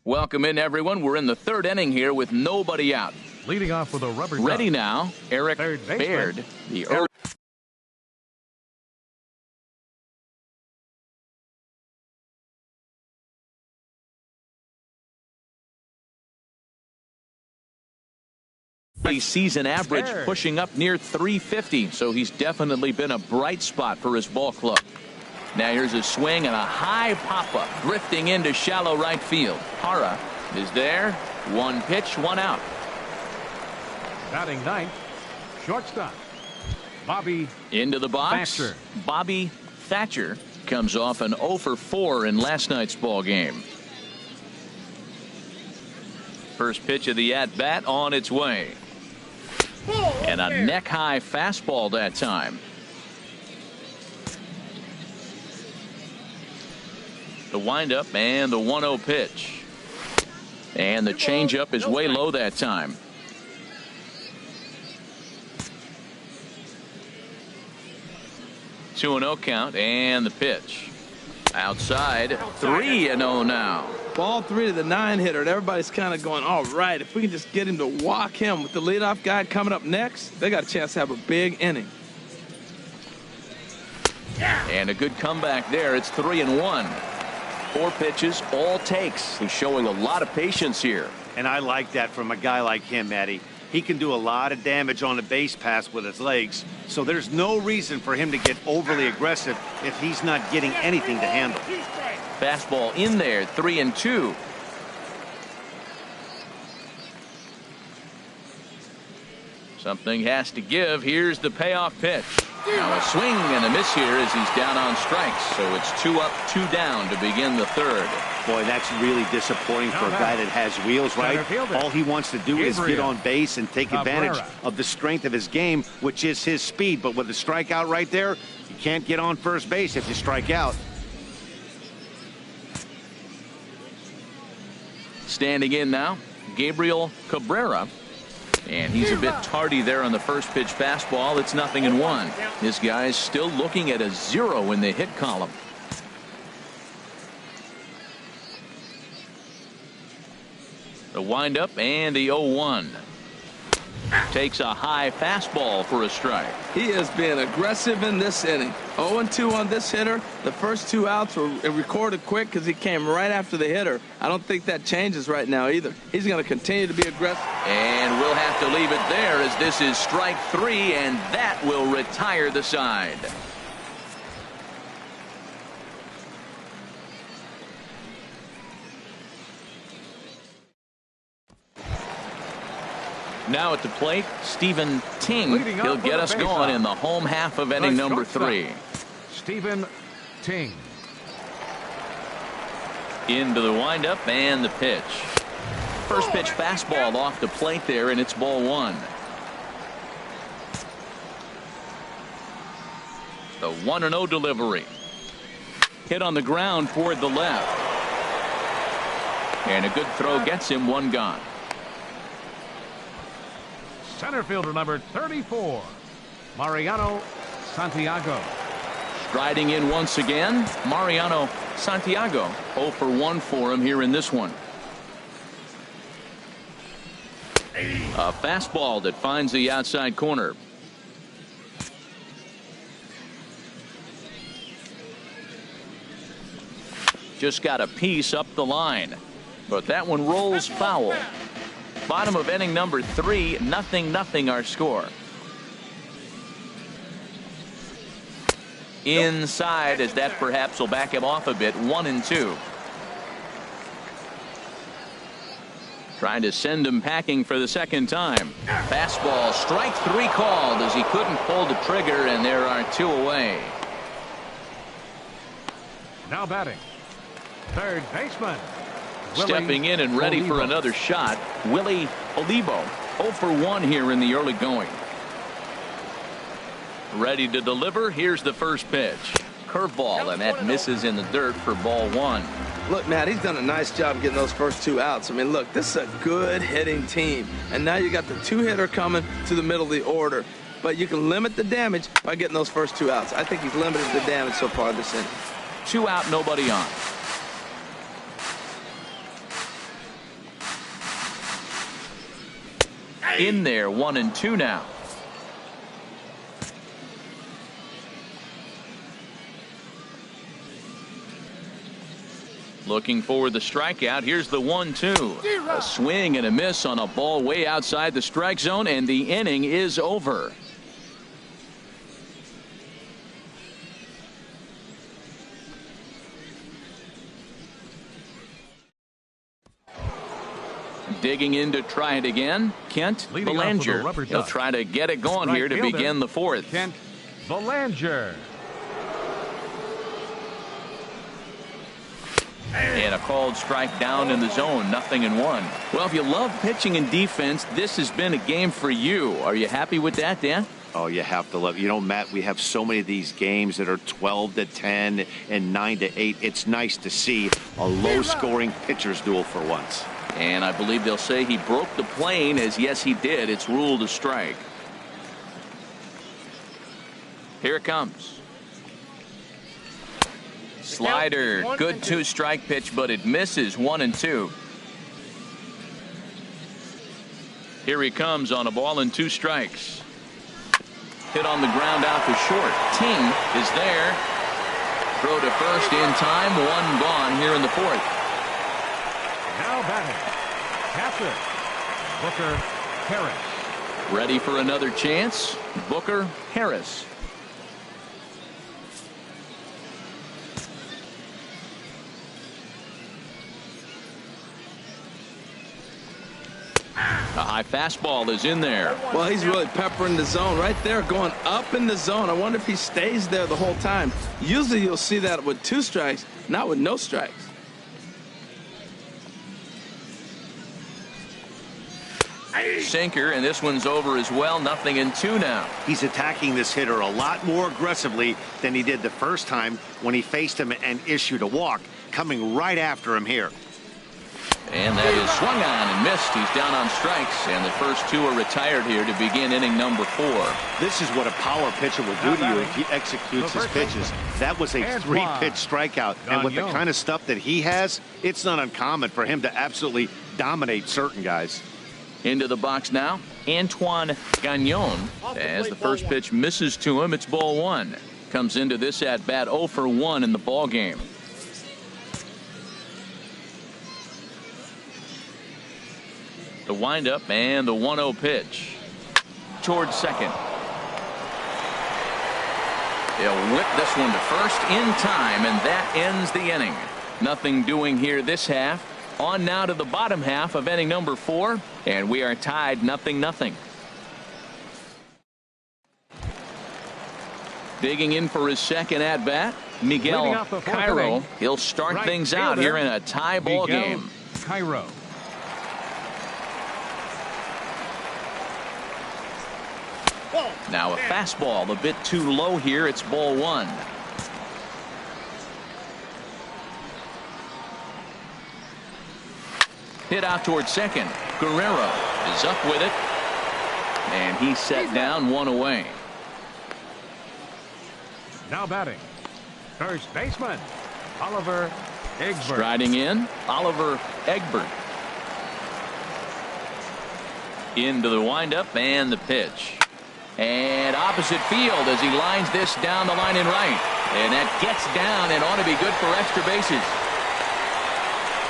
Welcome in, everyone. We're in the third inning here with nobody out. Leading off with a Rubberducks. Ready now, Eric Baird. The season average pushing up near 350, so he's definitely been a bright spot for his ball club. Now here's a swing and a high pop-up drifting into shallow right field. Hara is there. One pitch, one out. Batting ninth, shortstop Bobby into the box. Thatcher. Bobby Thatcher comes off an 0 for 4 in last night's ball game. First pitch of the at-bat on its way. And a neck-high fastball that time. The windup and the 1-0 pitch. And the changeup is way low that time. Two 2-0 count and the pitch. Outside, 3-0 now. Ball 3 to the 9-hitter, and everybody's kind of going, all right, if we can just get him to walk him with the leadoff guy coming up next, they got a chance to have a big inning. And a good comeback there. It's 3-1. 4 pitches, all takes. He's showing a lot of patience here. And I like that from a guy like him, Matty. He can do a lot of damage on the base pass with his legs, so there's no reason for him to get overly aggressive if he's not getting anything to handle. Fastball in there, 3-2. Something has to give. Here's the payoff pitch. Now a swing and a miss here as he's down on strikes. So it's 2 up, 2 down to begin the third. Boy, that's really disappointing for a guy that has wheels, right? All he wants to do is get on base and take advantage of the strength of his game, which is his speed. But with the strikeout right there, you can't get on first base if you strike out. Standing in now, Gabriel Cabrera. And he's a bit tardy there on the first pitch fastball. It's 0-1. This guy's still looking at a 0 in the hit column. The windup and the 0-1. Takes a high fastball for a strike. He has been aggressive in this inning. 0-2 on this hitter. The first 2 outs were recorded quick because he came right after the hitter. I don't think that changes right now either. He's going to continue to be aggressive. And we'll have to leave it there as this is strike 3, and that will retire the side. Now at the plate, Stephen Ting. He'll get us going in the home half of inning number 3. Stephen Ting. Into the windup and the pitch. First pitch fastball off the plate there, and it's ball 1. The 1-0 delivery. Hit on the ground toward the left. And a good throw gets him 1 gone. Center fielder number 34, Mariano Santiago. Striding in once again, Mariano Santiago. 0 for 1 for him here in this one. A fastball that finds the outside corner. Just got a piece up the line, but that one rolls foul. Bottom of inning number 3, 0-0 our score. Inside, as that perhaps will back him off a bit. 1-2. Trying to send him packing for the second time. Fastball, strike 3 called as he couldn't pull the trigger, and there are 2 away. Now batting, third baseman. Stepping in and ready for another shot, Willie Olivo. 0 for 1 here in the early going. Ready to deliver. Here's the first pitch. Curveball, and that misses in the dirt for ball 1. Look, Matt, he's done a nice job getting those first 2 outs. I mean, look, this is a good hitting team. And now you got the 2-hitter coming to the middle of the order. But you can limit the damage by getting those first 2 outs. I think he's limited the damage so far this inning. 2 out, nobody on. In there, 1-2 now. Looking for the strikeout. Here's the 1-2. A swing and a miss on a ball way outside the strike zone, and the inning is over. Digging in to try it again, Kent Belanger. He'll try to get it going here to begin the fourth. Kent Belanger. And a called strike down in the zone, 0-1. Well, if you love pitching and defense, this has been a game for you. Are you happy with that, Dan? Oh, you have to love it. You know, Matt, we have so many of these games that are 12-10 and 9-8. It's nice to see a low-scoring pitcher's duel for once. And I believe they'll say he broke the plane, as yes, he did. It's ruled a strike. Here it comes. Slider, good 2-strike pitch, but it misses. 1-2. Here he comes on a ball and 2 strikes. Hit on the ground out to short. Ting is there. Throw to first in time. 1 gone here in the fourth. Now batting, catcher, Booker Harris. Ready for another chance. Booker Harris. A high fastball is in there. Well, he's really peppering the zone right there, going up in the zone. I wonder if he stays there the whole time. Usually you'll see that with 2 strikes, not with no strikes. Sinker, and this one's over as well. 0-2 now. He's attacking this hitter a lot more aggressively than he did the first time when he faced him and issued a walk, coming right after him here. And that is swung on and missed. He's down on strikes, and the first 2 are retired here to begin inning number 4. This is what a power pitcher will do to you if he executes his pitches. That was a 3-pitch strikeout, and with the kind of stuff that he has, it's not uncommon for him to absolutely dominate certain guys. Into the box now, Antoine Gagnon. As the first pitch misses to him, it's ball 1. Comes into this at bat 0 for 1 in the ball game. The windup and the 1-0 pitch towards second. They'll whip this one to first in time, and that ends the inning. Nothing doing here this half. On now to the bottom half of inning number 4, and we are tied 0-0. Digging in for his second at bat, Miguel Cairo. He'll start things out here in a tie ball game. Cairo. Now a fastball a bit too low here. It's ball 1. Hit out towards second. Guerrero is up with it, and he's set down 1 away. Now batting, first baseman Oliver Egbert. Striding in, Oliver Egbert. Into the windup and the pitch. And opposite field as he lines this down the line in right. And that gets down and ought to be good for extra bases.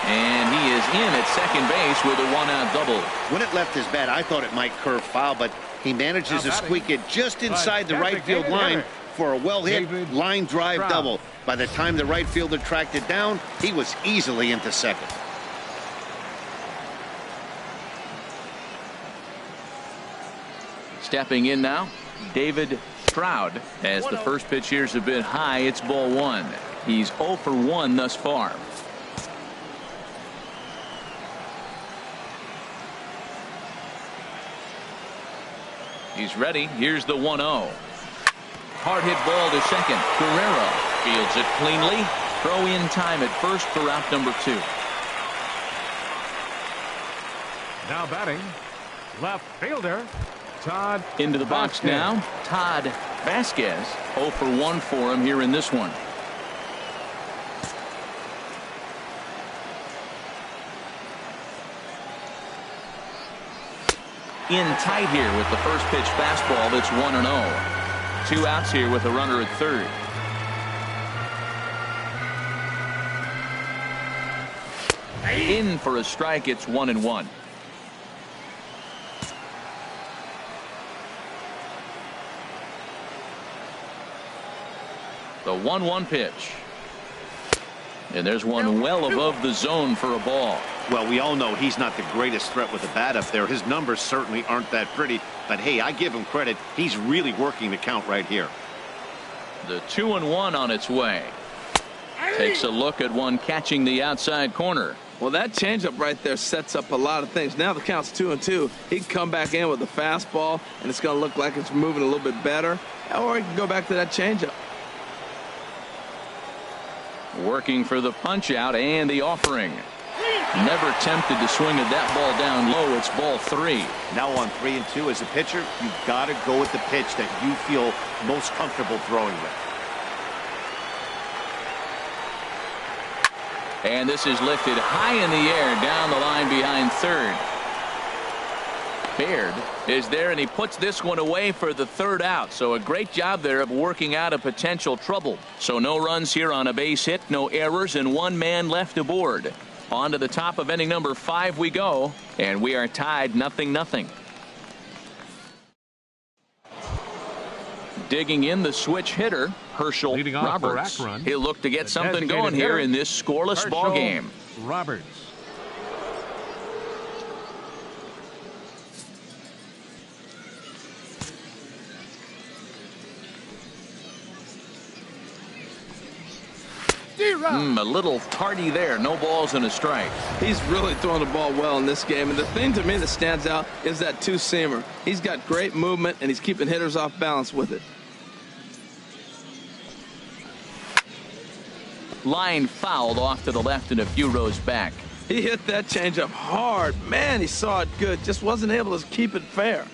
And he is in at second base with a 1-out double. When it left his bat, I thought it might curve foul, but he manages to squeak it just inside the right field line for a well-hit line drive double. By the time the right fielder tracked it down, he was easily into second. Stepping in now, David Stroud. As the first pitch here's a bit high, it's ball 1. He's 0 for 1 thus far. He's ready. Here's the 1-0. Hard hit ball to second. Guerrero fields it cleanly. Throw in time at first for out number 2. Now batting, left fielder Todd. Into the box Vasquez. now, Todd Vasquez. 0 for 1 for him here in this one. in tight here with the first pitch fastball that's 1-0. 2 outs here with a runner at third. In for a strike. It's 1-1. The 1-1 pitch. And there's one well above the zone for a ball. Well, we all know he's not the greatest threat with the bat up there. His numbers certainly aren't that pretty. But, hey, I give him credit. He's really working the count right here. The 2-1 on its way. Takes a look at one catching the outside corner. Well, that changeup right there sets up a lot of things. Now the count's 2-2. He can come back in with the fastball, and it's going to look like it's moving a little bit better. Or he can go back to that changeup. Working for the punch out and the offering. Never tempted to swing at that ball down low. It's ball 3. Now on 3-2 as a pitcher, you've got to go with the pitch that you feel most comfortable throwing with. And this is lifted high in the air down the line behind third. Baird is there, and he puts this one away for the 3rd out. So a great job there of working out a potential trouble. So no runs here on a base hit, no errors, and 1 man left aboard. On to the top of inning number 5 we go, and we are tied 0-0. Digging in the switch hitter, Herschel Roberts. He'll look to get something going here in this scoreless ball game. Roberts. A little tardy there. No balls and a strike. He's really throwing the ball well in this game. And the thing to me that stands out is that 2-seamer. He's got great movement, and he's keeping hitters off balance with it. Line fouled off to the left and a few rows back. He hit that changeup hard. Man, he saw it good. Just wasn't able to keep it fair.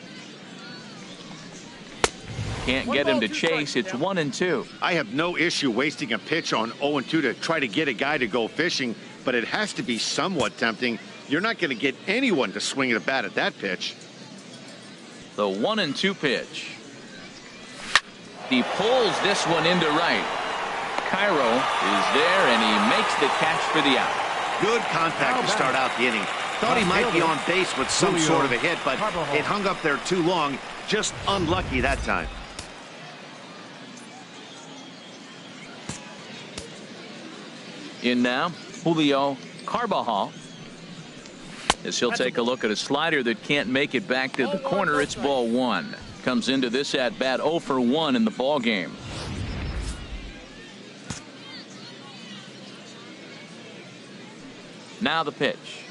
Can't get him to chase. It's 1-2. I have no issue wasting a pitch on 0-2 to try to get a guy to go fishing, but it has to be somewhat tempting. You're not going to get anyone to swing a bat at that pitch. The 1-2 pitch. He pulls this one into right. Cairo is there, and he makes the catch for the out. Good contact to start out the inning. Thought he might be on base with some sort of a hit, but it hung up there too long. Just unlucky that time. In now, Julio Carbajal. As he'll take a look at a slider that can't make it back to the corner. It's ball 1. Comes into this at bat 0 for 1 in the ball game. Now the pitch.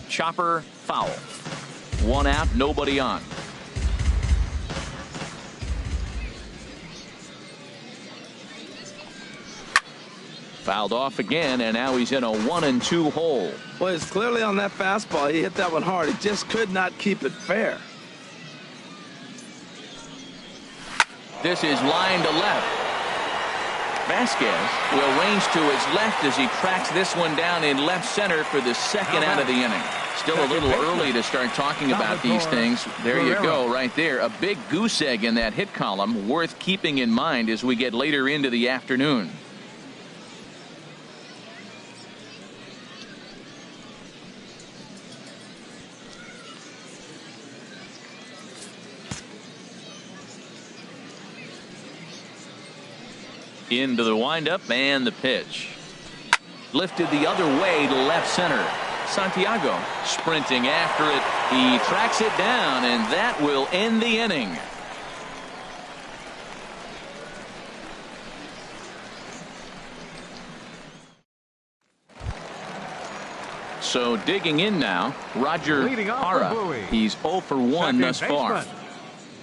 Chopper foul. 1 out, nobody on. Fouled off again, and now he's in a 1-2 hole. Well, it's clearly on that fastball. He hit that one hard. He just could not keep it fair. This is line to left. Vasquez will range to his left as he tracks this one down in left center for the 2nd out of the inning. Still a little early to start talking about these things. There you go, right there. A big goose egg in that hit column, worth keeping in mind as we get later into the afternoon. Into the windup and the pitch. Lifted the other way to left center. Santiago sprinting after it. He tracks it down, and that will end the inning. So digging in now, Roger Parra. He's 0 for 1 thus far.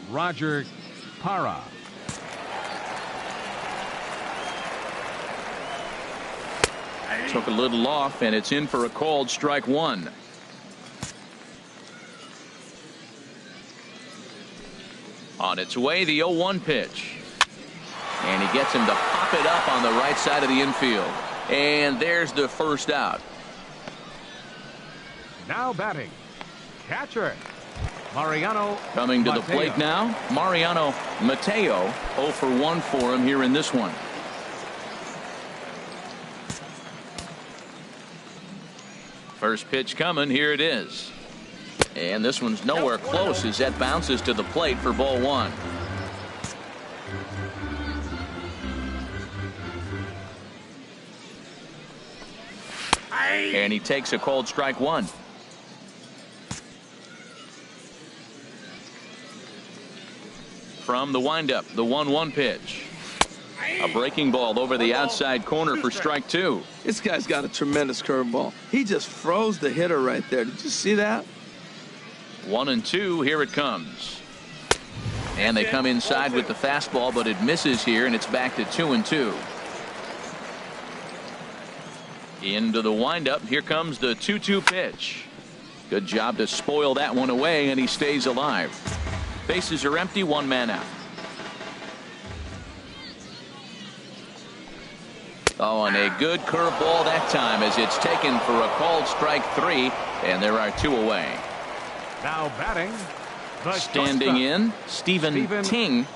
Roger Parra. Took a little off, and it's in for a called strike 1. On its way, the 0-1 pitch. And he gets him to pop it up on the right side of the infield. And there's the first out. Now batting, catcher, Mariano. Coming to the Mateo. plate now, Mariano Mateo. 0 for 1 for him here in this one. First pitch coming. Here it is. And this one's nowhere close as that bounces to the plate for ball 1. And he takes a called strike 1. From the windup, the 1-1 pitch. A breaking ball over the outside corner for strike 2. This guy's got a tremendous curveball. He just froze the hitter right there. Did you see that? 1-2. Here it comes. And they come inside with the fastball, but it misses here, and it's back to 2-2. Into the windup. Here comes the 2-2 pitch. Good job to spoil that one away, and he stays alive. Bases are empty, 1 man out. Oh, and a good curveball that time as it's taken for a called strike 3, and there are 2 away. Now batting, the Standing in, Stephen Ting.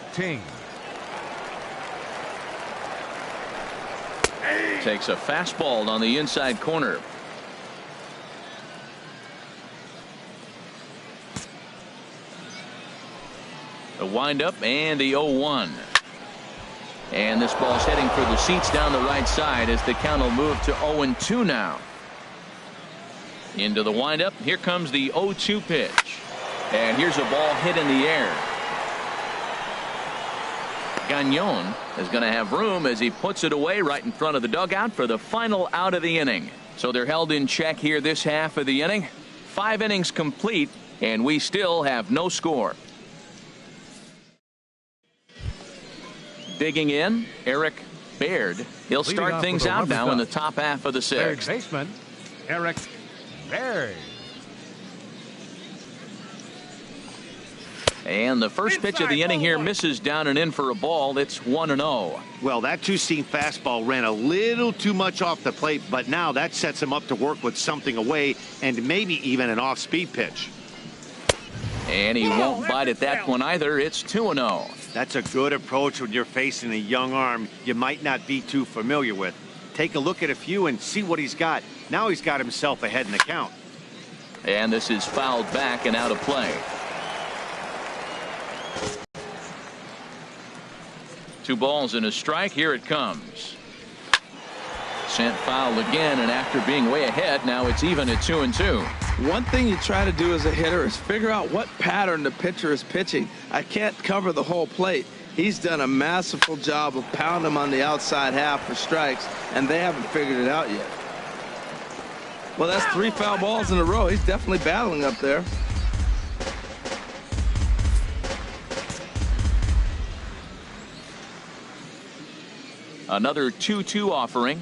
Takes a fastball on the inside corner. The windup and the 0-1. And this ball's heading for the seats down the right side as the count will move to 0-2 now. Into the windup. Here comes the 0-2 pitch. And here's a ball hit in the air. Gagnon is going to have room as he puts it away right in front of the dugout for the final out of the inning. So they're held in check here this half of the inning. 5 innings complete, and we still have no score. Digging in, Eric Baird. He'll start things out now in the top half of the 6th. Third baseman, Eric Baird. And the first pitch of the inning here misses down and in for a ball. It's 1-0. Well, that 2-seam fastball ran a little too much off the plate, but now that sets him up to work with something away and maybe even an off-speed pitch. And he won't bite at that one either. It's 2-0. That's a good approach when you're facing a young arm you might not be too familiar with. Take a look at a few and see what he's got. Now he's got himself ahead in the count. And this is fouled back and out of play. 2 balls and a strike. Here it comes. Sent foul again, and after being way ahead, now it's even at 2-2. One thing you try to do as a hitter is figure out what pattern the pitcher is pitching. I can't cover the whole plate. He's done a masterful job of pounding him on the outside half for strikes, and they haven't figured it out yet. Well, that's 3 foul balls in a row. He's definitely battling up there. Another 2-2 offering.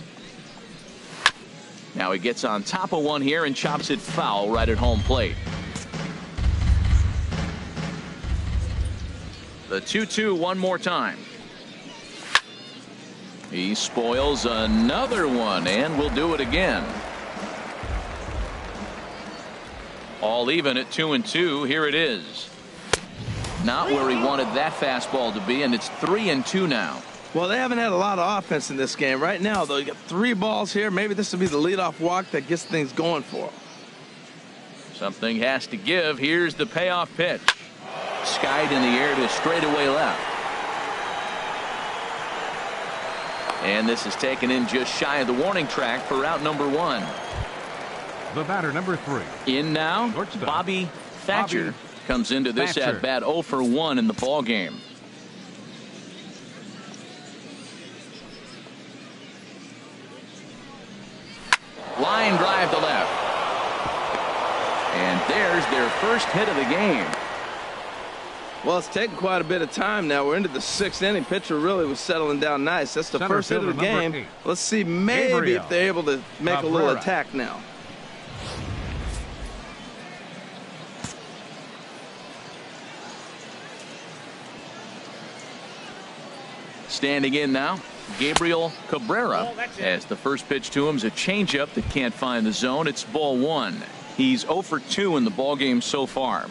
Now he gets on top of one here and chops it foul right at home plate. The 2-2 one more time. He spoils another one and will do it again. All even at 2-2. Here it is. Not where he wanted that fastball to be, and it's 3-2 now. Well, they haven't had a lot of offense in this game. Right now, though, you got 3 balls here. Maybe this will be the leadoff walk that gets things going for them. Something has to give. Here's the payoff pitch. Skied in the air to straightaway left. And this is taken in just shy of the warning track for out number 1. The batter, number 3. In now, Bobby Thatcher comes into this at bat 0 for 1 in the ball game. Line drive to left. And there's their first hit of the game. Well, it's taken quite a bit of time now. We're into the 6th inning. Pitcher really was settling down nice. That's the first hit of the game. 8. Let's see maybe if they're able to make a little attack now. Standing in now, Gabriel Cabrera, as the first pitch to him is a changeup that can't find the zone. It's ball 1. He's 0 for 2 in the ballgame so far.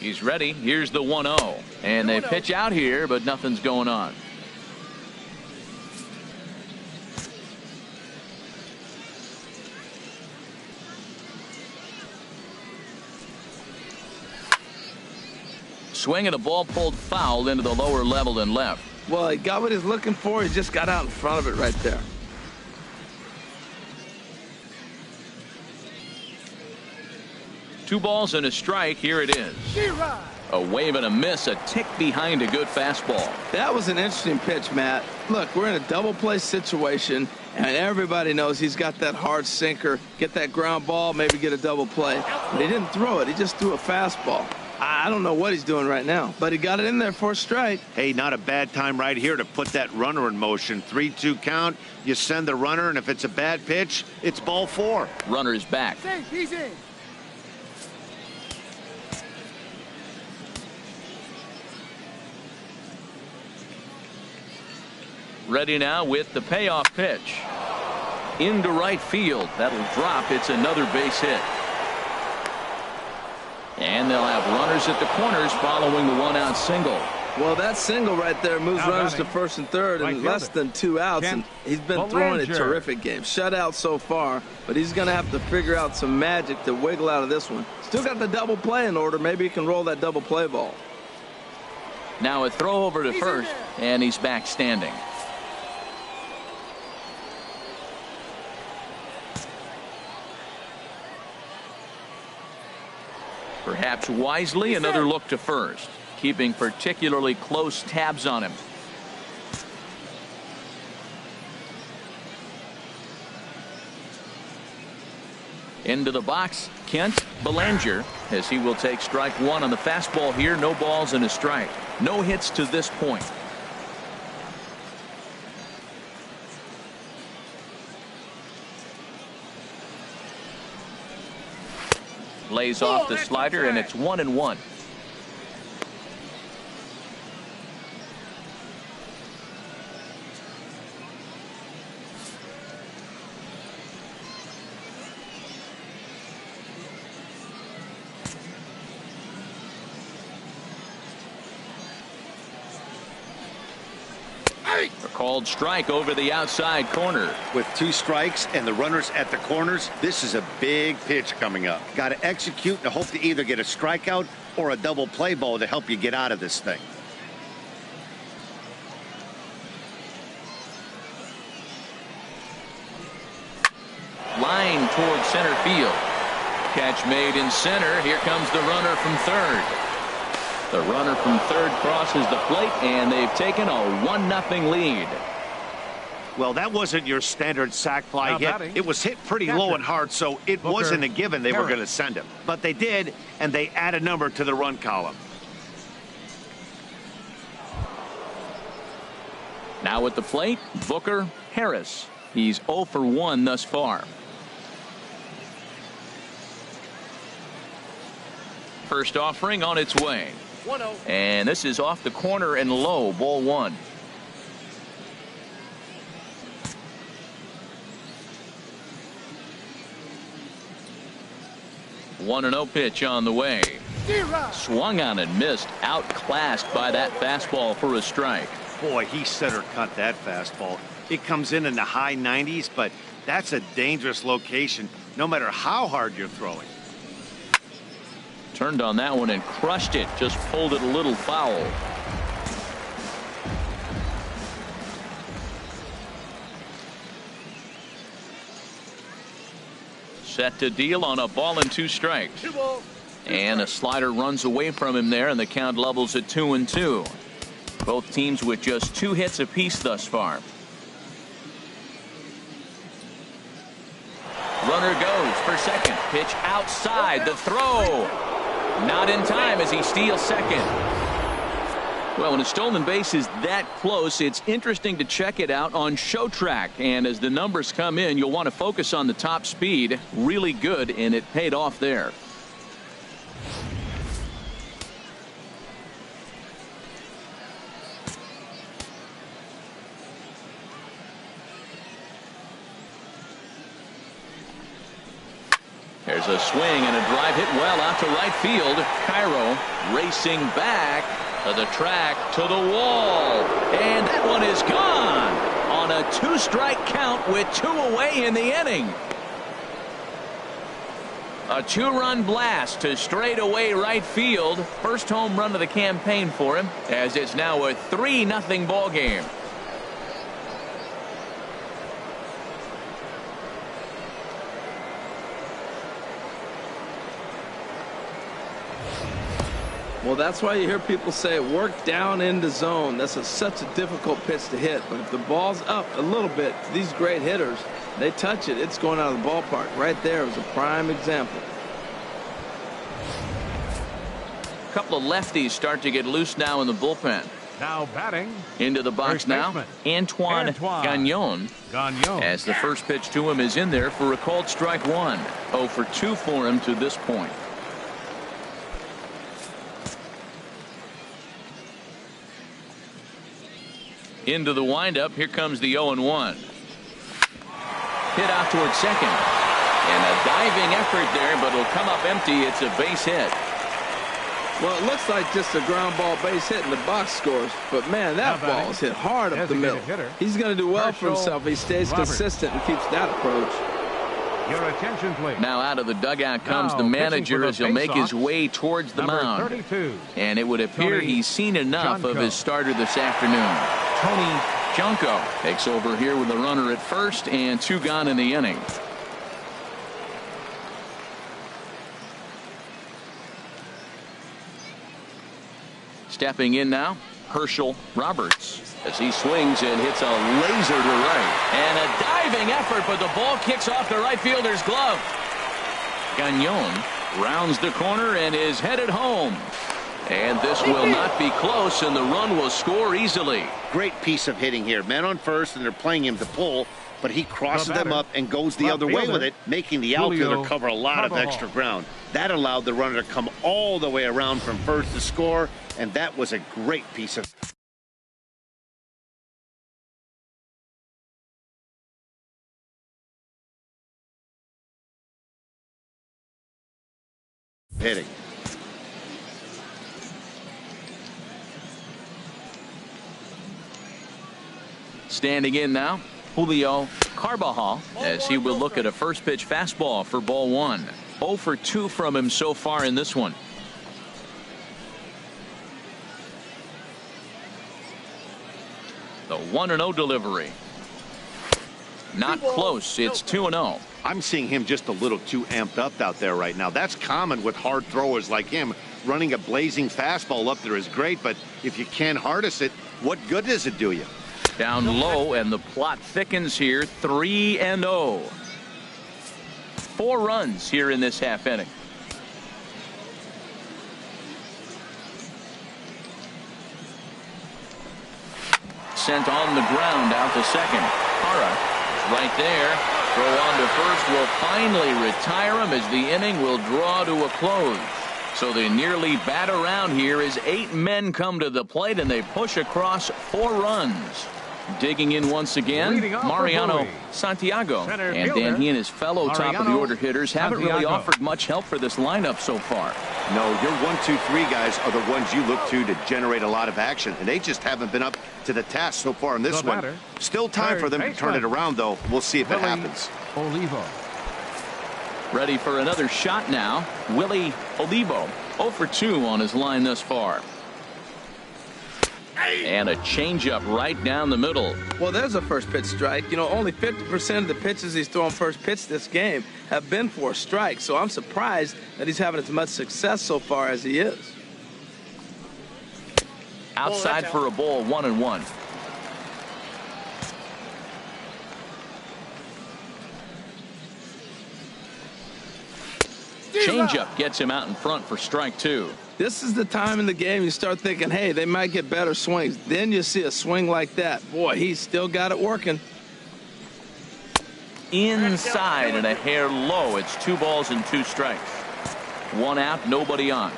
He's ready. Here's the 1-0. And they pitch out here, but nothing's going on. Swing and a ball pulled foul into the lower level and left. Well, he got what he's looking for. He just got out in front of it right there. Two balls and a strike. Here it is. A wave and a miss, a tick behind a good fastball. That was an interesting pitch, Matt. Look, we're in a double play situation, and everybody knows he's got that hard sinker. Get that ground ball, maybe get a double play. But he didn't throw it. He just threw a fastball. I don't know what he's doing right now, but he got it in there for a strike. Hey, not a bad time right here to put that runner in motion. 3-2 count. You send the runner, and if it's a bad pitch, it's ball 4. Runner's back. He's in. Ready now with the payoff pitch. Into right field. That'll drop. It's another base hit. And they'll have runners at the corners following the 1-out single. Well, that single right there moves runners to first and third in less than 2 outs, and he's been throwing a terrific game. Shutout so far, but he's going to have to figure out some magic to wiggle out of this one. Still got the double play in order. Maybe he can roll that double play ball. Now a throw over to first, and he's back standing. Perhaps wisely, another look to first, keeping particularly close tabs on him. Into the box, Kent Belanger, as he will take strike 1 on the fastball here. No balls and a strike. No hits to this point. Lays off the slider, and it's 1-1. A called strike over the outside corner. With 2 strikes and the runners at the corners, this is a big pitch coming up. Got to execute and hope to either get a strikeout or a double play ball to help you get out of this thing. Line toward center field. Catch made in center. Here comes the runner from third. The runner from third crosses the plate, and they've taken a 1-0 lead. Well, that wasn't your standard sac fly hit. It was hit pretty low and hard, so it wasn't a given they were going to send him. But they did, and they add a number to the run column. Now at the plate, Booker Harris. He's 0 for 1 thus far. First offering on its way. And this is off the corner and low, ball 1. One 1-0 pitch on the way. Swung on and missed, outclassed by that fastball for a strike. Boy, he center cut that fastball. It comes in the high 90s, but that's a dangerous location no matter how hard you're throwing. Turned on that one and crushed it. Just pulled it a little foul. Set to deal on a ball and 2 strikes. And a slider runs away from him there, and the count levels at 2-2. Both teams with just 2 hits apiece thus far. Runner goes for second. Pitch outside. The throw. Not in time as he steals second. Well, when a stolen base is that close, it's interesting to check it out on Show Track. And as the numbers come in, you'll want to focus on the top speed. Really good, and it paid off there. There's a swing and a drive hit well out to right field. Cairo racing back to the track, to the wall, and that one is gone on a 2-strike count with 2 away in the inning. A 2-run blast to straightaway right field. First home run of the campaign for him, as it's now a 3-0 ball game. Well, that's why you hear people say work down in the zone. That's such a difficult pitch to hit. But if the ball's up a little bit, these great hitters, they touch it, it's going out of the ballpark. Right there is a prime example. A couple of lefties start to get loose now in the bullpen. Now batting. Into the box now, Antoine Gagnon. As the first pitch to him is in there for a called strike 1. 0 for 2 for him to this point. Into the windup. Here comes the 0-1. Hit out towards second. And a diving effort there, but it'll come up empty. It's a base hit. Well, it looks like just a ground ball base hit in the box scores. But, man, that ball is hit hard up the middle. He's going to do well for himself if he stays consistent and keeps that approach. Your attention, please. Now out of the dugout comes the manager as he'll make his way towards the mound. 32. And it would appear he's seen enough of his starter this afternoon. Tony Junko takes over here with a runner at first and 2 gone in the inning. Stepping in now, Herschel Roberts, as he swings and hits a laser to right. And a diving effort, but the ball kicks off the right fielder's glove. Gagnon rounds the corner and is headed home. And this will not be close, and the run will score easily. Great piece of hitting here. Men on first, and they're playing him to pull, but he crosses them up and goes the other way with it, making the outfielder cover a lot of extra ground. That allowed the runner to come all the way around from first to score, and that was a great piece of hitting. Standing in now, Julio Carbajal, as he will look at a first pitch fastball for ball 1. 0 for 2 from him so far in this one. The 1-0 delivery. Not close. It's 2-0. I'm seeing him just a little too amped up out there right now. That's common with hard throwers like him. Running a blazing fastball up there is great, but if you can't harness it, what good does it do you? Down low, and the plot thickens here. 3-0. 4 runs here in this half inning. Sent on the ground out to second. Hara is right there. Throw on to first will finally retire him as the inning will draw to a close. So they nearly bat around here as 8 men come to the plate, and they push across 4 runs. Digging in once again, Mariano Santiago. And Dan, he and his fellow top-of-the-order hitters haven't really offered much help for this lineup so far. No, your 1, 2, 3 guys are the ones you look to generate a lot of action, and they just haven't been up to the task so far in this one. Still time for them to turn it around, though. We'll see if it happens. Olivo. Ready for another shot now. Willie Olivo, 0 for 2 on his line thus far. And a changeup right down the middle. Well, there's a first pitch strike. You know, only 50% of the pitches he's throwing first pitch this game have been for a strike. So I'm surprised that he's having as much success so far as he is. Outside for a ball, 1-1. Changeup gets him out in front for strike 2. This is the time in the game you start thinking, hey, they might get better swings. Then you see a swing like that. Boy, he's still got it working. Inside and a hair low. It's 2 balls and 2 strikes. 1 out, nobody on.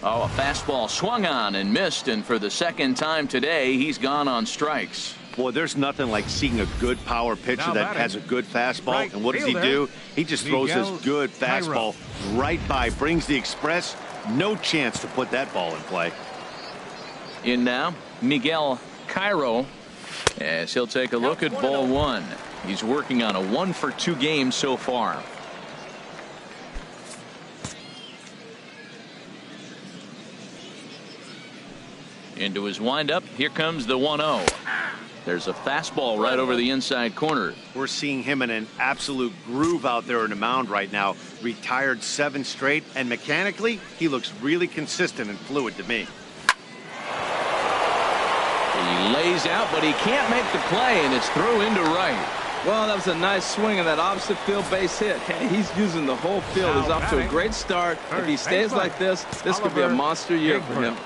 Oh, a fastball swung on and missed, and for the second time today, he's gone on strikes. Boy, there's nothing like seeing a good power pitcher that has a good fastball. Right and what does fielder, he do? He just throws his Miguel good fastball right by, brings the express. No chance to put that ball in play. In now, Miguel Cairo, as he'll take a look at ball one. He's working on a 1-for-2 game so far. Into his windup. Here comes the 1-0. There's a fastball right over the inside corner. We're seeing him in an absolute groove out there in the mound right now. Retired 7 straight, and mechanically, he looks really consistent and fluid to me. He lays out, but he can't make the play, and it's through into right. Well, that was a nice swing in that opposite field base hit. Hey, he's using the whole field. He's off to a great start. If he stays like this could be a monster year for him.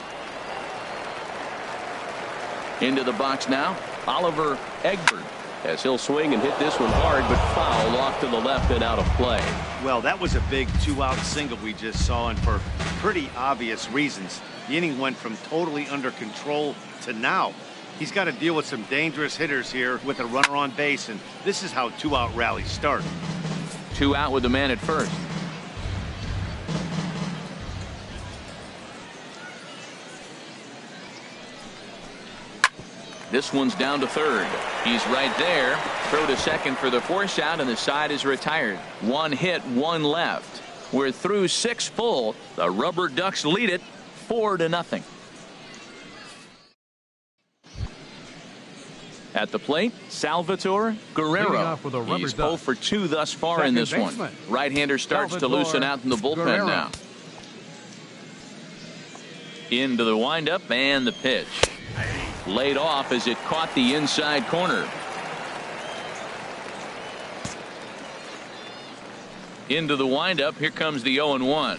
Into the box now, Oliver Egbert, as he'll swing and hit this one hard, but foul off to the left and out of play. Well, that was a big 2-out single we just saw, and for pretty obvious reasons. The inning went from totally under control to now. He's got to deal with some dangerous hitters here with a runner on base, and this is how 2-out rallies start. 2 out with the man at first. This one's down to third. He's right there. Throw to second for the force out, and the side is retired. 1 hit, 1 left. We're through 6 full. The Rubberducks lead it 4-0. At the plate, Salvatore Guerrero. He's 0 for 2 thus far in this one. Right-hander starts to loosen out in the bullpen now. Into the windup and the pitch. Laid off as it caught the inside corner. Into the windup. Here comes the 0-1.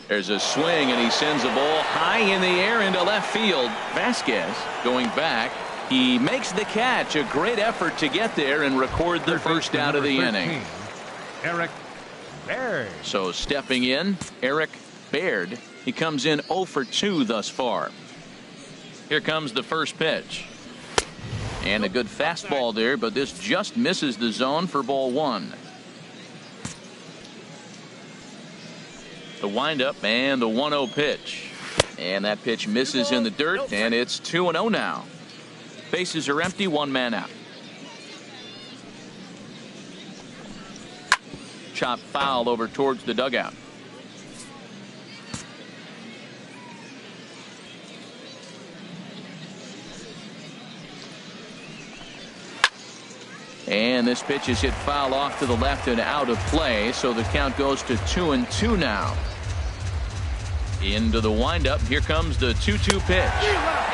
There's a swing, and he sends the ball high in the air into left field. Vasquez going back. He makes the catch. A great effort to get there and record the first out of the inning. Eric Baird. So stepping in, Eric Baird. He comes in 0 for 2 thus far. Here comes the first pitch. And a good fastball there, but this just misses the zone for ball 1. The windup and the 1-0 pitch. And that pitch misses in the dirt, and it's 2-0 now. Bases are empty, 1 man out. Chop foul over towards the dugout. And this pitch is hit foul off to the left and out of play, so the count goes to 2-2 now. Into the windup. Here comes the 2-2 pitch.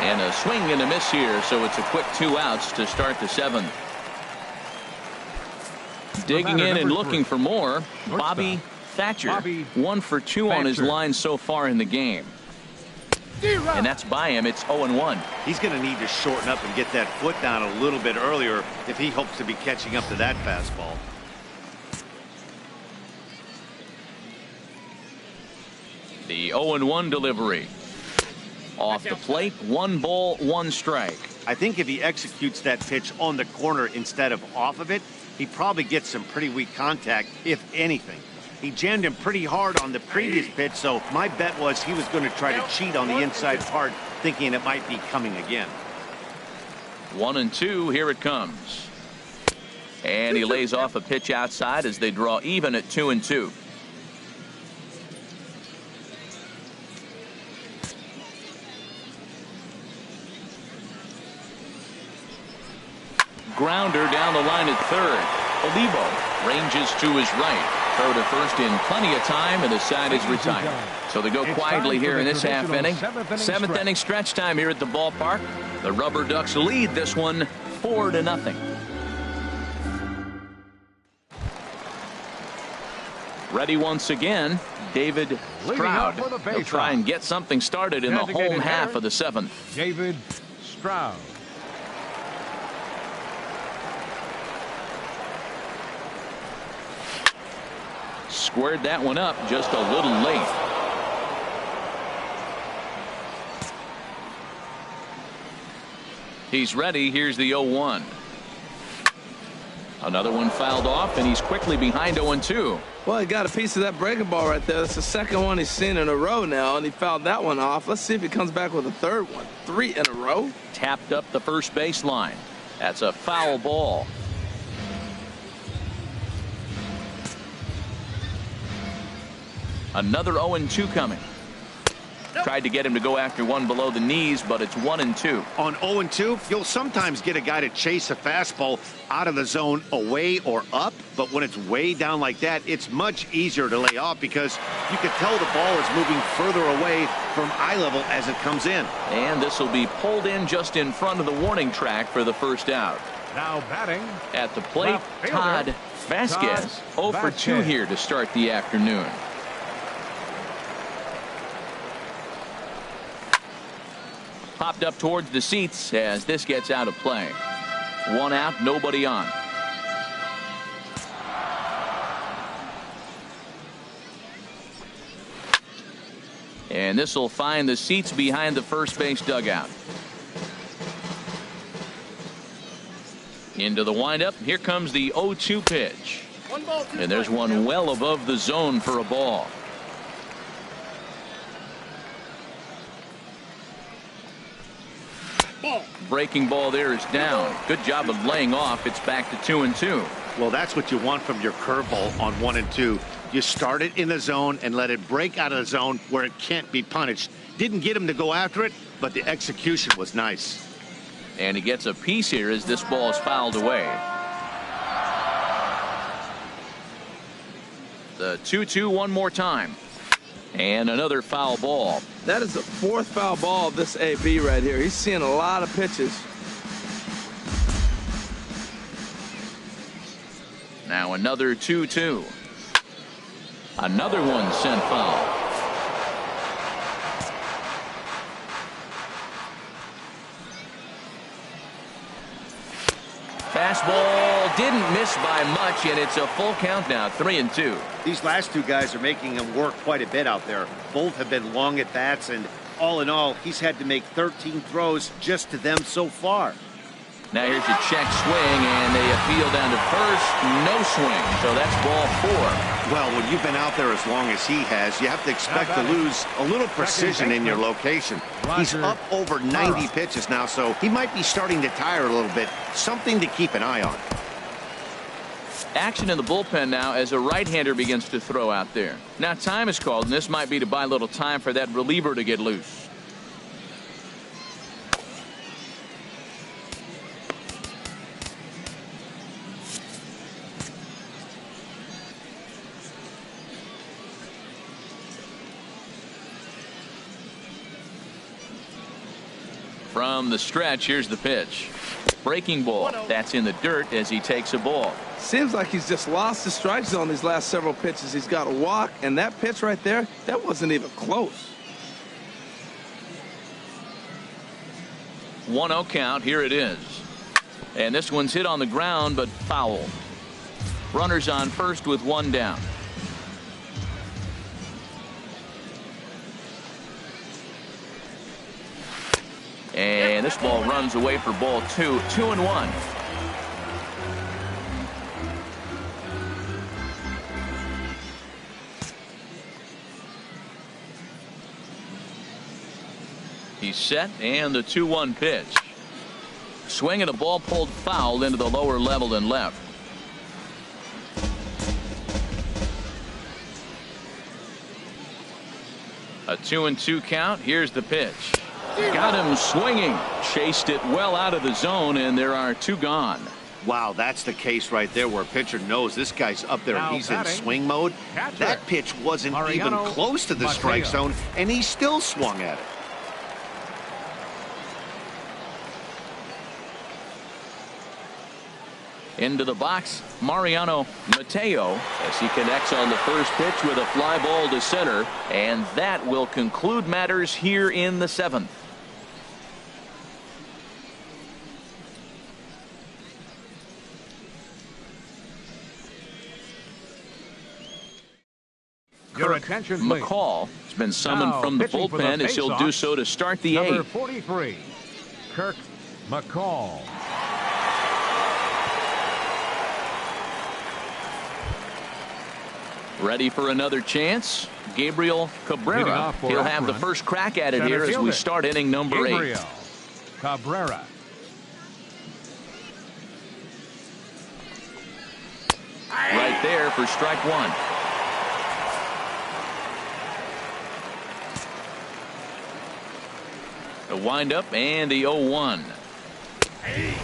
And a swing and a miss here, so it's a quick 2 outs to start the 7th. Digging in and looking for more, Bobby Thatcher. 1 for 2 on his line so far in the game. And that's by him. It's 0-1. He's going to need to shorten up and get that foot down a little bit earlier if he hopes to be catching up to that fastball. The 0-1 delivery. Off the plate, 1 ball, 1 strike. I think if he executes that pitch on the corner instead of off of it, he probably gets some pretty weak contact, if anything. He jammed him pretty hard on the previous pitch, so my bet was he was going to try to cheat on the inside part, thinking it might be coming again. 1-2, here it comes. And he lays off a pitch outside as they draw even at 2-2. Grounder down the line at third. Olivo ranges to his right. Throw to first in plenty of time, and the side is retired. So they go quietly here in this half inning. 7th inning stretch time here at the ballpark. The Rubberducks lead this one 4-0. Ready once again, David Stroud. He'll try and get something started in the home half of the 7th. David Stroud. Squared that one up just a little late. He's ready. Here's the 0-1. Another one fouled off, and he's quickly behind 0-2. Well, he got a piece of that breaking ball right there. That's the second one he's seen in a row now, and he fouled that one off. Let's see if he comes back with a third one. 3 in a row. Tapped up the first baseline. That's a foul ball. Another 0-2 coming. Tried to get him to go after one below the knees, but it's 1-2. On 0-2, you'll sometimes get a guy to chase a fastball out of the zone away or up, but when it's way down like that, it's much easier to lay off because you can tell the ball is moving further away from eye level as it comes in. And this will be pulled in just in front of the warning track for the first out. Now batting. At the plate, Todd Vasquez. 0 for 2 here to start the afternoon. Popped up towards the seats as this gets out of play. 1 out, nobody on. And this will find the seats behind the first base dugout. Into the windup. Here comes the 0-2 pitch. And there's one well above the zone for a ball. Breaking ball there is down. Good job of laying off. It's back to 2-2. Well, that's what you want from your curveball on 1 and 2. You start it in the zone and let it break out of the zone where it can't be punished. Didn't get him to go after it, but the execution was nice. And he gets a piece here as this ball is fouled away. The 2-2 one more time. And another foul ball. That is the 4th foul ball of this AB right here. He's seeing a lot of pitches. Now another 2-2. Another one sent foul. Fastball didn't miss by much, and it's a full count now, 3-2. These last two guys are making him work quite a bit out there. Both have been long at bats, and all in all, he's had to make 13 throws just to them so far. Now here's a check swing, and they appeal down to first. No swing, so that's ball 4. Well, when you've been out there as long as he has, you have to expect to lose a little precision in your location. He's up over 90 pitches now, so he might be starting to tire a little bit. Something to keep an eye on. Action in the bullpen now as a right-hander begins to throw out there. Now time is called, and this might be to buy a little time for that reliever to get loose. From the stretch, here's the pitch. Breaking ball. That's in the dirt as he takes a ball. Seems like he's just lost the strike zone these last several pitches. He's got a walk, and that pitch right there, that wasn't even close. 1-0 count. Here it is. And this one's hit on the ground, but foul. Runners on first with 1 down. And this ball runs away for ball 2. 2-1. He's set, and the 2-1 pitch. Swing and a ball pulled foul into the lower level and left. A 2-2 count. Here's the pitch. Got him swinging. Chased it well out of the zone, and there are 2 gone. Wow, that's the case right there where a pitcher knows this guy's up there and he's in swing mode. That pitch wasn't even close to the strike zone, and he still swung at it. Into the box, Mariano Mateo, as he connects on the first pitch with a fly ball to center, and that will conclude matters here in the 7th. Your attention, please. McCall has been summoned Now, from the pitching for bullpen the as he'll Baysox, do so to start the number 8th. 43, Kirk McCall. Ready for another chance. Gabriel Cabrera. He'll have the first crack at it here as we start inning number 8. Cabrera. Right there for strike 1. The windup and the 0-1.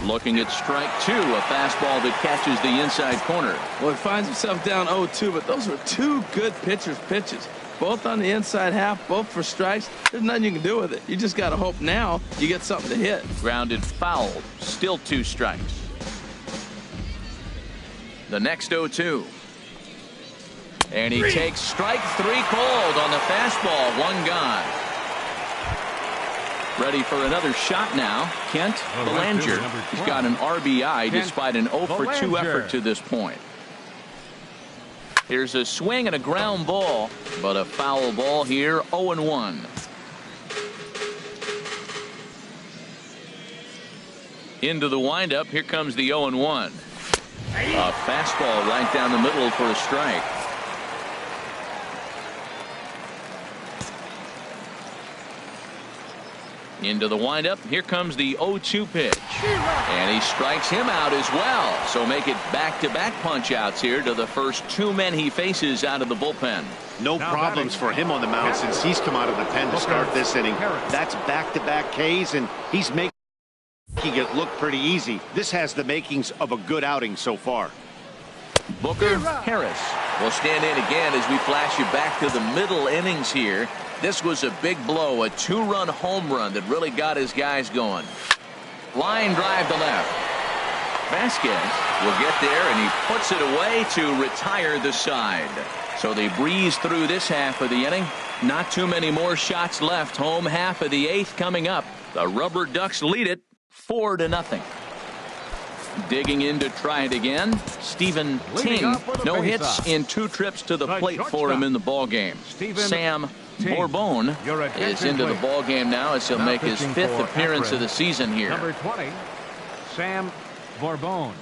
Looking at strike 2, a fastball that catches the inside corner. Well, he finds himself down 0-2, but those were two good pitchers' pitches. Both on the inside half, both for strikes. There's nothing you can do with it. You just got to hope now you get something to hit. Grounded foul. Still 2 strikes. The next 0-2. And he takes strike 3 cold on the fastball. 1 gone. Ready for another shot now. Kent Belanger. He's got an RBI despite an 0-for-2 effort to this point. Here's a swing and a ground ball, but a foul ball here. 0-1. Into the windup. Here comes the 0-1. A fastball right down the middle for a strike. Into the windup. Here comes the 0-2 pitch. And he strikes him out as well. So make it back-to-back punch-outs here to the first 2 men he faces out of the bullpen. No problems for him on the mound since he's come out of the pen to start this inning. That's back-to-back Ks, and he's making it look pretty easy. This has the makings of a good outing so far. Booker Harris will stand in again as we flash you back to the middle innings here. This was a big blow, a 2-run home run that really got his guys going. Line drive to left. Vasquez will get there, and he puts it away to retire the side. So they breeze through this half of the inning. Not too many more shots left. Home half of the 8th coming up. The Rubberducks lead it 4-0. Digging in to try it again. Stephen Ting. No hits in 2 trips to the plate for him in the ball game. Sam Bourbon is into the ball game now as he'll make his 5th appearance of the season here. Number 20, Sam Bourbon.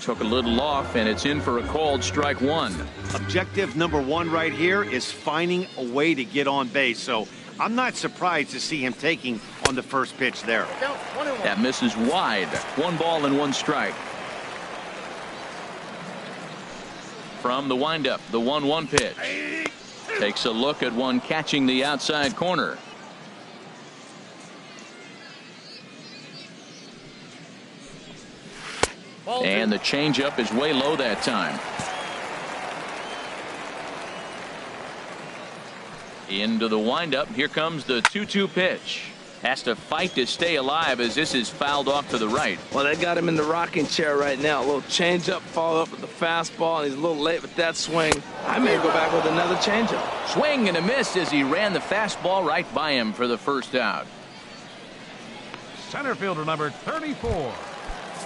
Took a little off, and it's in for a called strike 1. Objective number 1 right here is finding a way to get on base. So I'm not surprised to see him taking on the first pitch there. That misses wide. 1 ball and 1 strike. From the windup, the 1-1 pitch. Takes a look at one catching the outside corner. And the changeup is way low that time. Into the windup. Here comes the 2-2 pitch. Has to fight to stay alive as this is fouled off to the right. Well, they got him in the rocking chair right now. A little changeup followed up with the fastball, and he's a little late with that swing. I may go back with another changeup. Swing and a miss as he ran the fastball right by him for the first out. Center fielder number 34.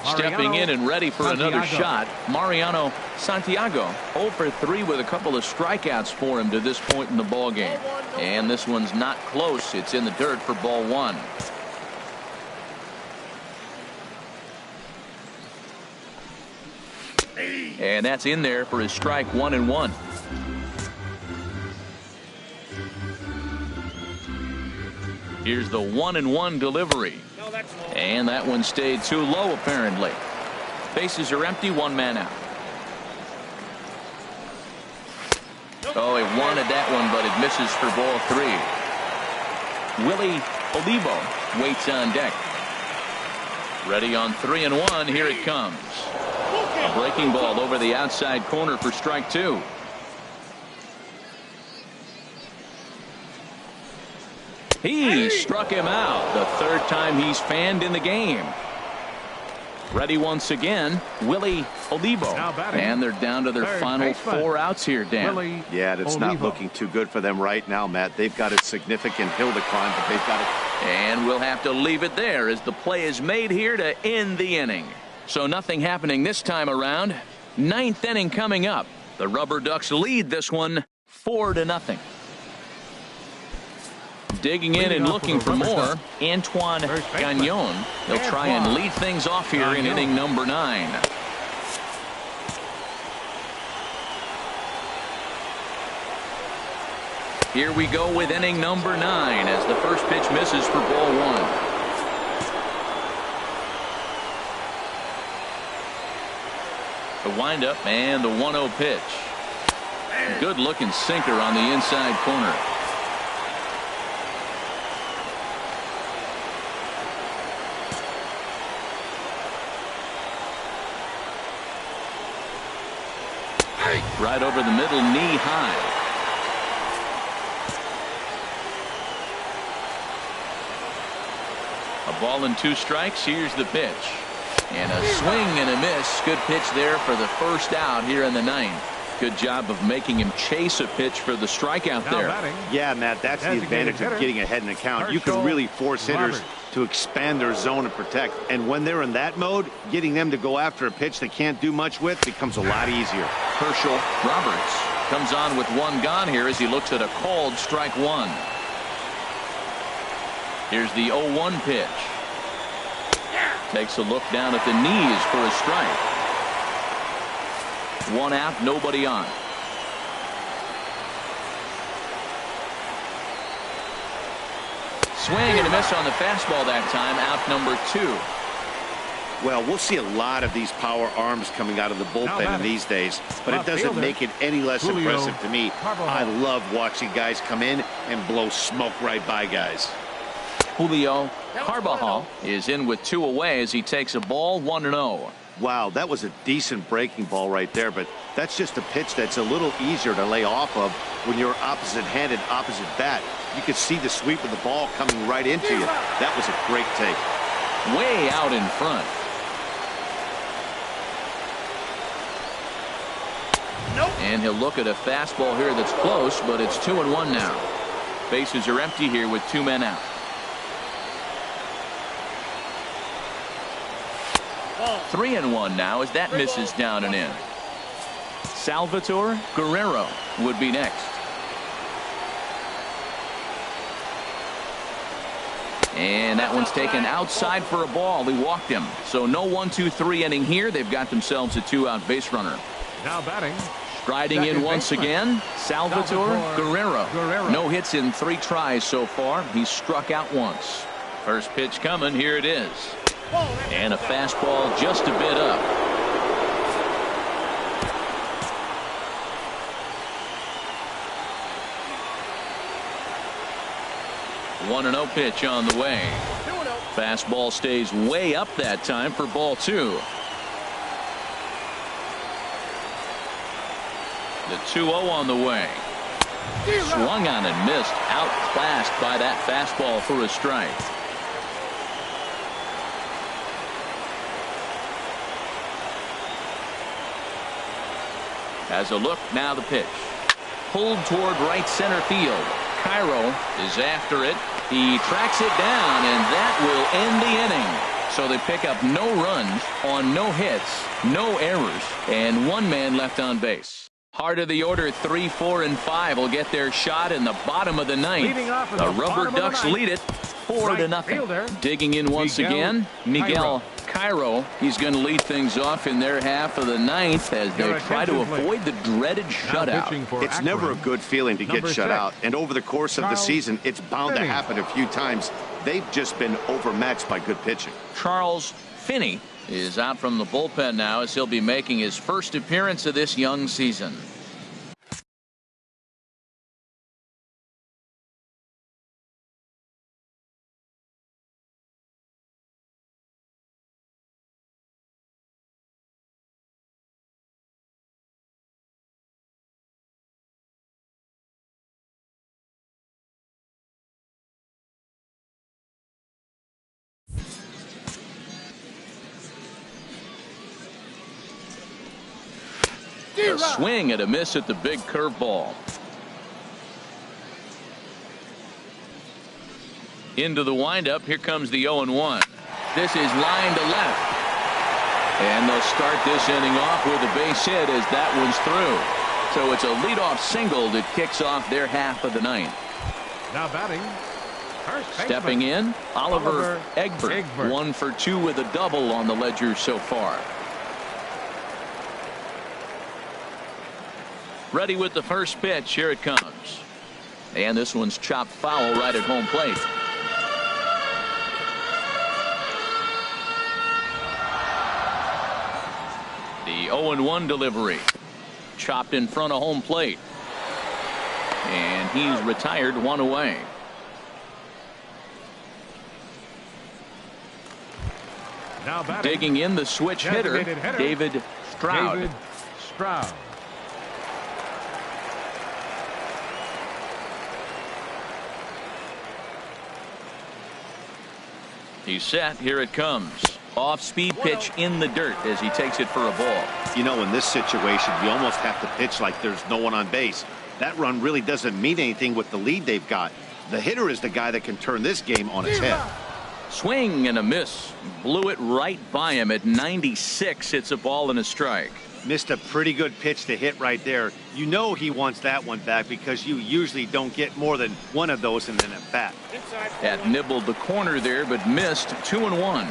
Stepping in and ready for another shot, Mariano Santiago. 0 for 3 with a couple of strikeouts for him to this point in the ball game. And this one's not close. It's in the dirt for ball 1. And that's in there for his strike 1-1. Here's the 1-1 delivery. And that one stayed too low, apparently. Bases are empty, 1 man out. Oh, he wanted that one, but it misses for ball 3. Willie Olivo waits on deck. Ready on 3-1. Here it comes. A breaking ball over the outside corner for strike 2. He struck him out, the 3rd time he's fanned in the game. Ready once again, Willie Olivo. And they're down to their final 4 outs here, Dan. Yeah, it's not looking too good for them right now, Matt. They've got a significant hill to climb, but they've got it. And we'll have to leave it there as the play is made here to end the inning. So nothing happening this time around. Ninth inning coming up. The Rubberducks lead this one 4-0. Digging in and looking for more, Antoine Gagnon. He'll try and lead things off here in inning number 9. Here we go with inning number 9 as the first pitch misses for ball 1. The windup and the 1-0 pitch. Good looking sinker on the inside corner. Right over the middle, knee high. A ball and 2 strikes. Here's the pitch. And a swing and a miss. Good pitch there for the first out here in the 9th. Good job of making him chase a pitch for the strikeout there. Yeah, Matt, that's the advantage of getting ahead in the count. You can really force hitters to expand their zone and protect. And when they're in that mode, getting them to go after a pitch they can't do much with becomes a lot easier. Herschel Roberts comes on with 1 gone here as he looks at a called strike 1. Here's the 0-1 pitch. Takes a look down at the knees for a strike. 1 out, nobody on. Swing and a miss on the fastball that time. Out number 2. Well, we'll see a lot of these power arms coming out of the bullpen these days, but it doesn't make it any less impressive to me. I love watching guys come in and blow smoke right by guys. Julio Carbajal is in with 2 away as he takes a ball 1-0. Wow, that was a decent breaking ball right there, but that's just a pitch that's a little easier to lay off of when you're opposite-handed, opposite bat. You could see the sweep of the ball coming right into you. That was a great take. Way out in front. And he'll look at a fastball here that's close, but it's 2-1 now. Bases are empty here with 2 men out. 3-1 now as that misses down and in. Salvatore Guerrero would be next. And that one's taken outside for a ball. He walked him. So no 1-2-3 inning here. They've got themselves a 2-out base runner. Now batting. Striding in once again, Salvatore Guerrero. No hits in 3 tries so far. He's struck out once. First pitch coming. Here it is. And a fastball just a bit up. One 1-0 pitch on the way. Fastball stays way up that time for ball 2. The 2-0 on the way. Swung on and missed. Outclassed by that fastball for a strike. As a look, now the pitch. Pulled toward right center field. Cairo is after it. He tracks it down, and that will end the inning. So they pick up no runs on no hits, no errors, and 1 man left on base. Heart of the order, 3, 4, and 5 will get their shot in the bottom of the 9th. The Rubberducks lead it 4-0. Digging in once again, Miguel Cairo. He's going to lead things off in their half of the 9th as they try to avoid the dreaded shutout. It's never a good feeling to get shut out, and over the course of the season, it's bound to happen a few times. They've just been overmatched by good pitching. Charles Finney is out from the bullpen now as he'll be making his first appearance of this young season. A swing and a miss at the big curveball. Into the windup. Here comes the 0-1. This is line to left. And they'll start this inning off with a base hit as that one's through. So it's a leadoff single that kicks off their half of the ninth. Now batting, first baseman. Stepping in, Oliver Egbert. 1 for 2 with a double on the ledger so far. Ready with the first pitch. Here it comes. And this one's chopped foul right at home plate. The 0-1 delivery. Chopped in front of home plate. And he's retired, 1 away. Now batting, digging in the switch hitter, David Stroud. David Stroud. He's set. Here it comes. Off-speed pitch in the dirt as he takes it for a ball. You know, in this situation, you almost have to pitch like there's no one on base. That run really doesn't mean anything with the lead they've got. The hitter is the guy that can turn this game on its head. Swing and a miss. Blew it right by him at 96. It's a ball and a strike. Missed a pretty good pitch to hit right there. You know he wants that one back because you usually don't get more than one of those in an at-bat. That nibbled the corner there, but missed. 2-1.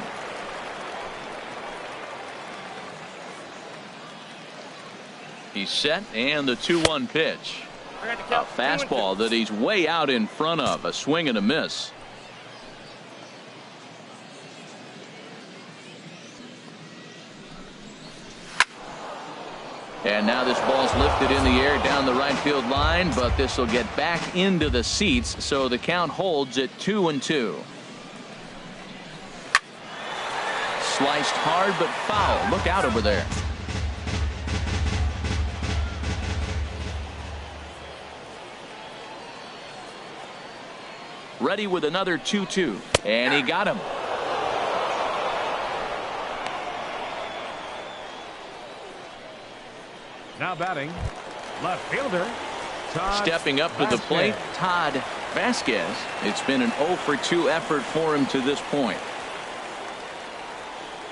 He's set, and the 2-1 pitch. A fastball that he's way out in front of. A swing and a miss. And now this ball's lifted in the air down the right field line, but this will get back into the seats, so the count holds at 2-2. Sliced hard but foul. Look out over there. Ready with another 2-2, and he got him. Now batting, left fielder, Todd Stepping up to the plate, Todd Vasquez. It's been an 0 for 2 effort for him to this point.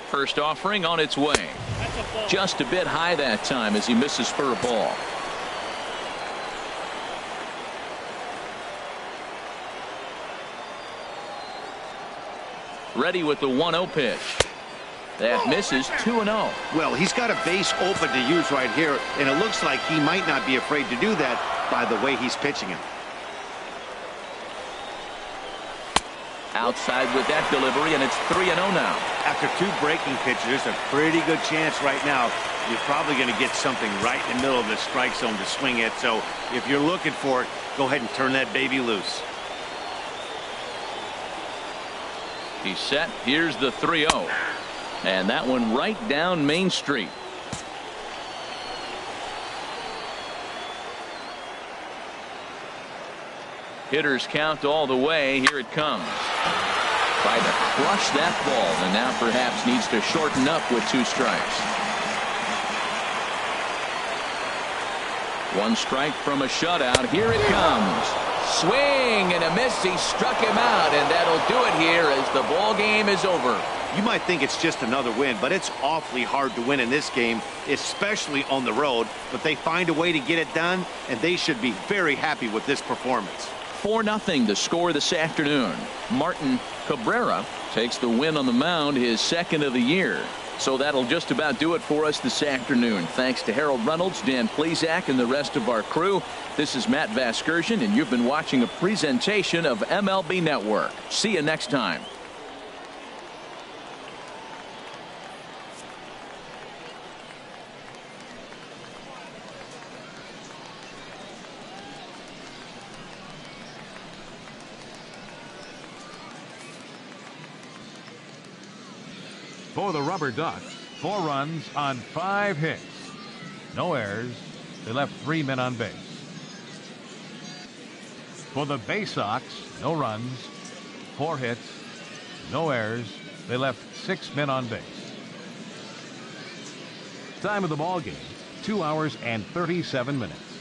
First offering on its way. Just a bit high that time as he misses for a ball. Ready with the 1-0 pitch. That misses. 2-0. Well, he's got a base open to use right here, and it looks like he might not be afraid to do that by the way he's pitching him. Outside with that delivery, and it's 3-0 now. After 2 breaking pitches, there's a pretty good chance right now you're probably going to get something right in the middle of the strike zone to swing at. So if you're looking for it, go ahead and turn that baby loose. He's set. Here's the 3-0. And that one right down Main Street. Hitters count all the way. Here it comes. Tried to crush that ball, and now perhaps needs to shorten up with 2 strikes. 1 strike from a shutout. Here it comes. Swing and a miss. He struck him out, and that'll do it here as the ball game is over. You might think it's just another win, but it's awfully hard to win in this game, especially on the road. But they find a way to get it done, and they should be very happy with this performance. 4-0 the score this afternoon. Martin Cabrera takes the win on the mound, his 2nd of the year. So that'll just about do it for us this afternoon. Thanks to Harold Reynolds, Dan Plezak, and the rest of our crew. This is Matt Vasgersian, and you've been watching a presentation of MLB Network. See you next time. For the Rubberducks, 4 runs on 5 hits. No errors. They left 3 men on base. For the Baysox, no runs, 4 hits, no errors. They left 6 men on base. Time of the ball game, 2 hours and 37 minutes.